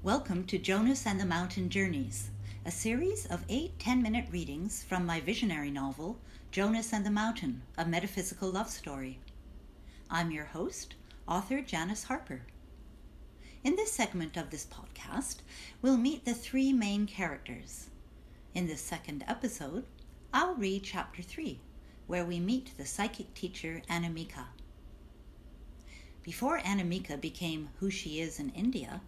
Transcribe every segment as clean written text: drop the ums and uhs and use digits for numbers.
Welcome to Jonas and the Mountain Journeys, a series of 8 10-minute readings from my visionary novel, Jonas and the Mountain, a Metaphysical Love Story. I'm your host, author Janis Harper. In this segment of this podcast, we'll meet the three main characters. In this second episode, I'll read Chapter 3, where we meet the psychic teacher Anamika. Before Anamika became who she is in India,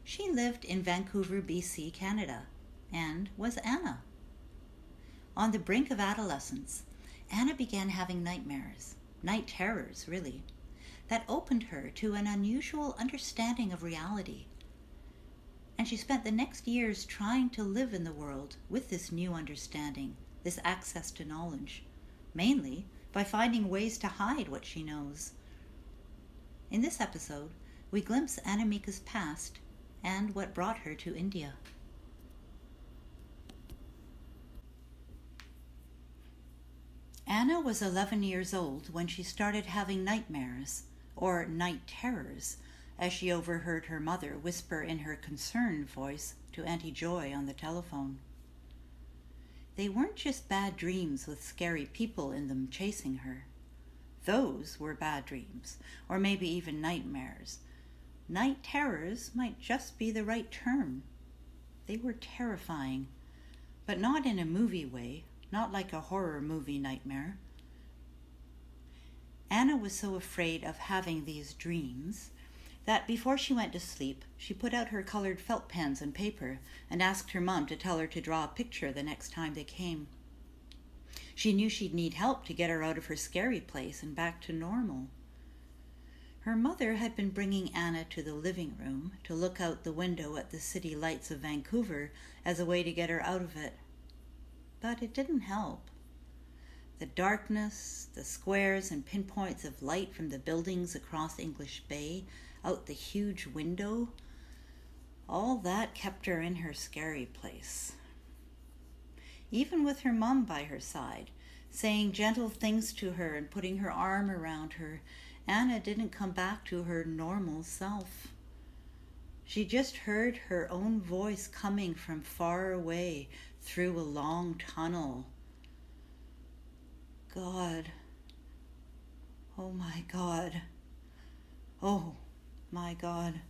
she lived in Vancouver BC, Canada, and was Anna. On the brink of adolescence, Anna began having nightmares, night terrors really, that opened her to an unusual understanding of reality. And she spent the next years trying to live in the world with this new understanding, this access to knowledge, mainly by finding ways to hide what she knows. In this episode, we glimpse Anamika's past and what brought her to India. Anna was 11 years old when she started having nightmares, or night terrors, as she overheard her mother whisper in her concerned voice to Auntie Joy on the telephone. They weren't just bad dreams with scary people in them chasing her. Those were bad dreams, or maybe even nightmares. Night terrors might just be the right term. They were terrifying, but not in a movie way, not like a horror movie nightmare. Anna was so afraid of having these dreams that before she went to sleep, she put out her colored felt pens and paper and asked her mom to tell her to draw a picture the next time they came. She knew she'd need help to get her out of her scary place and back to normal. Her mother had been bringing Anna to the living room to look out the window at the city lights of Vancouver as a way to get her out of it. But it didn't help. The darkness, the squares and pinpoints of light from the buildings across English Bay, out the huge window, all that kept her in her scary place. Even with her mom by her side, saying gentle things to her and putting her arm around her, Anna didn't come back to her normal self. She just heard her own voice coming from far away through a long tunnel. God. Oh my God. Oh my God.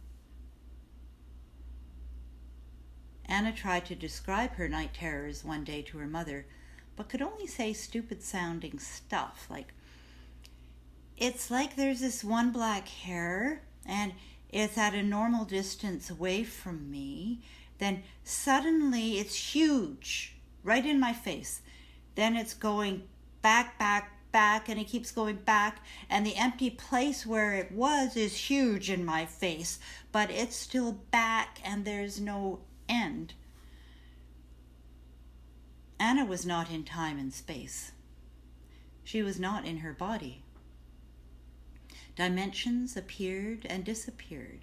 Anna tried to describe her night terrors one day to her mother, but could only say stupid-sounding stuff like, "It's like there's this one black hair, and it's at a normal distance away from me. Then suddenly it's huge, right in my face. Then it's going back, and it keeps going back, and the empty place where it was is huge in my face, but it's still back, and there's no end." Anna was not in time and space. She was not in her body. Dimensions appeared and disappeared.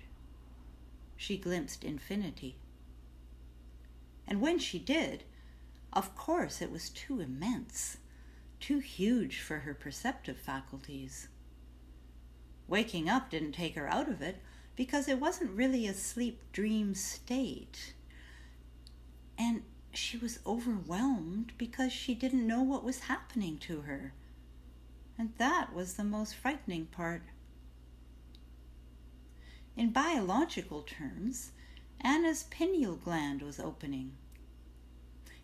She glimpsed infinity. And when she did, of course it was too immense, too huge for her perceptive faculties. Waking up didn't take her out of it because it wasn't really a sleep dream state. And she was overwhelmed because she didn't know what was happening to her. And that was the most frightening part. In biological terms, Anna's pineal gland was opening.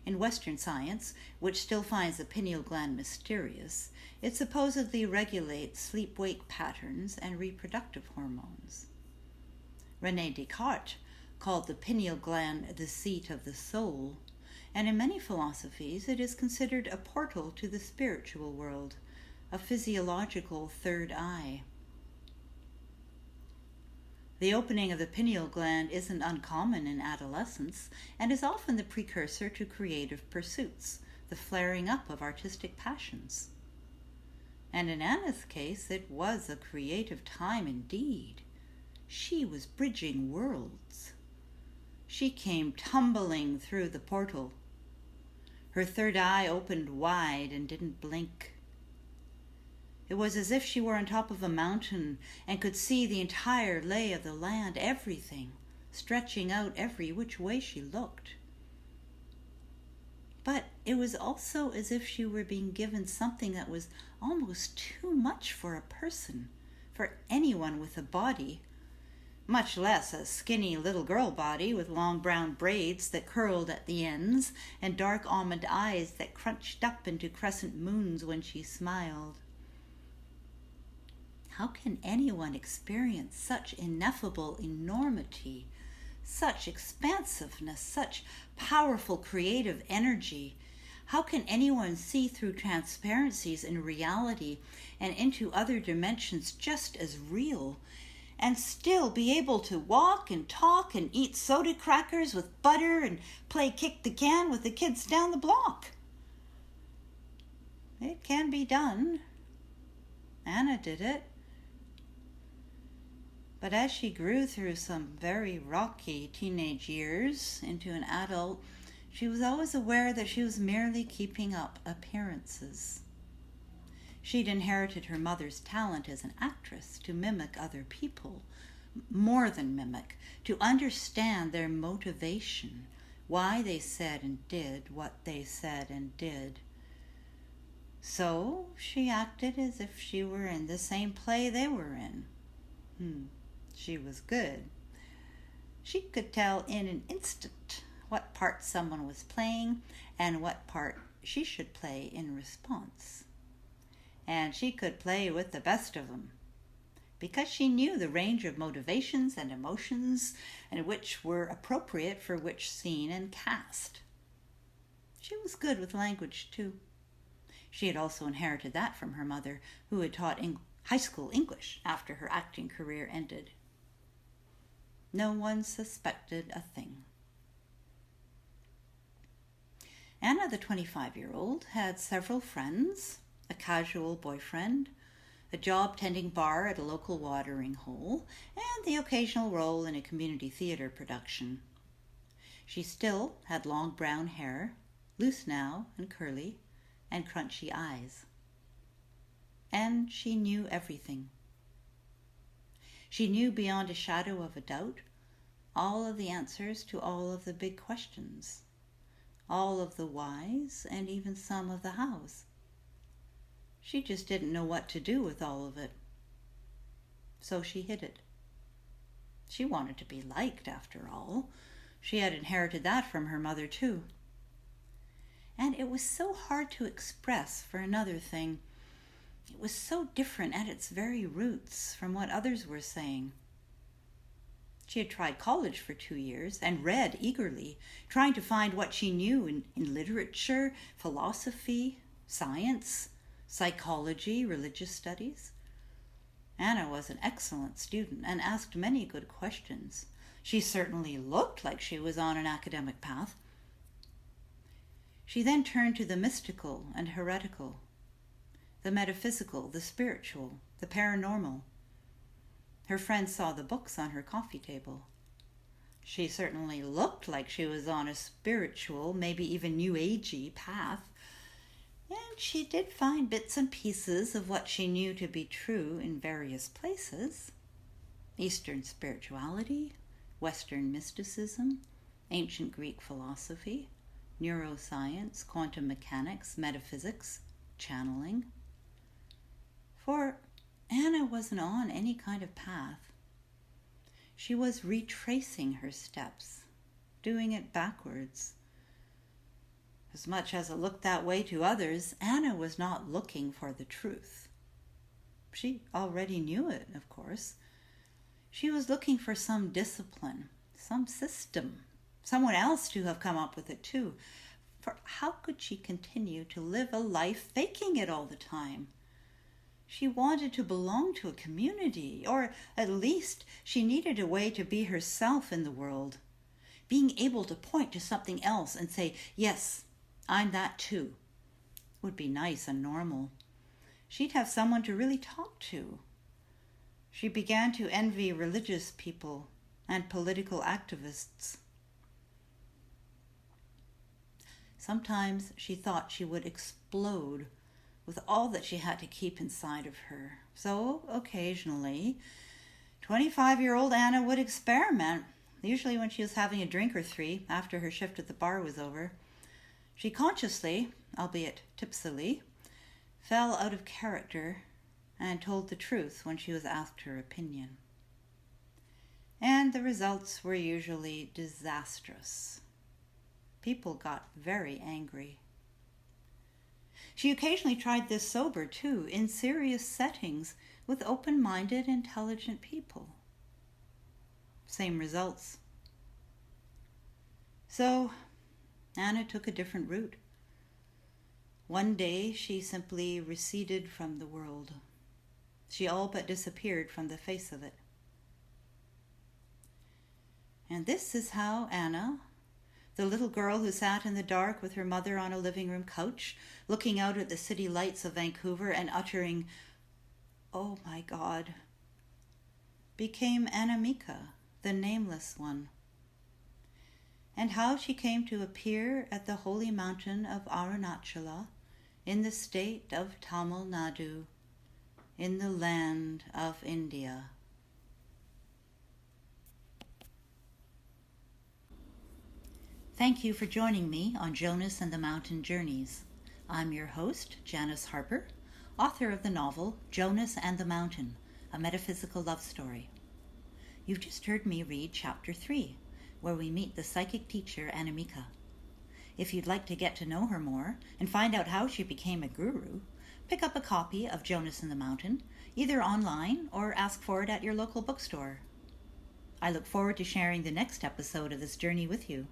In Western science, which still finds the pineal gland mysterious, it supposedly regulates sleep-wake patterns and reproductive hormones. René Descartes called the pineal gland the seat of the soul, and in many philosophies it is considered a portal to the spiritual world, a physiological third eye. The opening of the pineal gland isn't uncommon in adolescence and is often the precursor to creative pursuits, the flaring up of artistic passions. And in Anna's case, it was a creative time indeed. She was bridging worlds. She came tumbling through the portal. Her third eye opened wide and didn't blink. It was as if she were on top of a mountain and could see the entire lay of the land, everything, stretching out every which way she looked. But it was also as if she were being given something that was almost too much for a person, for anyone with a body, much less a skinny little girl body with long brown braids that curled at the ends and dark almond eyes that crunched up into crescent moons when she smiled. How can anyone experience such ineffable enormity, such expansiveness, such powerful creative energy? How can anyone see through transparencies in reality and into other dimensions just as real, and still be able to walk and talk and eat soda crackers with butter and play kick the can with the kids down the block? It can be done. Anna did it. But as she grew through some very rocky teenage years into an adult, she was always aware that she was merely keeping up appearances. She'd inherited her mother's talent as an actress to mimic other people, more than mimic, to understand their motivation, why they said and did what they said and did. So she acted as if she were in the same play they were in. She was good. She could tell in an instant what part someone was playing and what part she should play in response. And she could play with the best of them, because she knew the range of motivations and emotions and which were appropriate for which scene and cast. She was good with language, too. She had also inherited that from her mother, who had taught high school English after her acting career ended. No one suspected a thing. Anna, the 25-year-old, had several friends, a casual boyfriend, a job tending bar at a local watering hole, and the occasional role in a community theater production. She still had long brown hair, loose now and curly, and crunchy eyes. And she knew everything. She knew beyond a shadow of a doubt all of the answers to all of the big questions, all of the whys, and even some of the hows. She just didn't know what to do with all of it. So she hid it. She wanted to be liked, after all. She had inherited that from her mother, too. And it was so hard to express, for another thing. It was so different at its very roots from what others were saying. She had tried college for 2 years and read eagerly, trying to find what she knew in literature, philosophy, science, psychology, religious studies. Anna was an excellent student and asked many good questions. She certainly looked like she was on an academic path. She then turned to the mystical and heretical, the metaphysical, the spiritual, the paranormal. Her friends saw the books on her coffee table. She certainly looked like she was on a spiritual, maybe even New Agey path. And she did find bits and pieces of what she knew to be true in various places. Eastern spirituality, Western mysticism, ancient Greek philosophy, neuroscience, quantum mechanics, metaphysics, channeling. For Anna wasn't on any kind of path. She was retracing her steps, doing it backwards. As much as it looked that way to others, Anna was not looking for the truth. She already knew it, of course. She was looking for some discipline, some system, someone else to have come up with it too. For how could she continue to live a life faking it all the time? She wanted to belong to a community, or at least she needed a way to be herself in the world. Being able to point to something else and say, yes, I'm that too, would be nice and normal. She'd have someone to really talk to. She began to envy religious people and political activists. Sometimes she thought she would explode with all that she had to keep inside of her. So, occasionally, 25-year-old Anna would experiment usually when she was having a drink or three after her shift at the bar was over. She consciously, albeit tipsily, fell out of character and told the truth when she was asked her opinion. And the results were usually disastrous. People got very angry. She occasionally tried this sober, too, in serious settings with open-minded, intelligent people. Same results. So, Anna took a different route. One day, she simply receded from the world. She all but disappeared from the face of it. And this is how Anna, the little girl who sat in the dark with her mother on a living room couch, looking out at the city lights of Vancouver and uttering, "Oh my God," became Anamika, the nameless one. And how she came to appear at the holy mountain of Arunachala in the state of Tamil Nadu, in the land of India. Thank you for joining me on Jonas and the Mountain Journeys. I'm your host, Janis Harper, author of the novel Jonas and the Mountain, a Metaphysical Love Story. You've just heard me read Chapter 3, where we meet the psychic teacher Anamika. If you'd like to get to know her more and find out how she became a guru, pick up a copy of Jonas and the Mountain, either online or ask for it at your local bookstore. I look forward to sharing the next episode of this journey with you.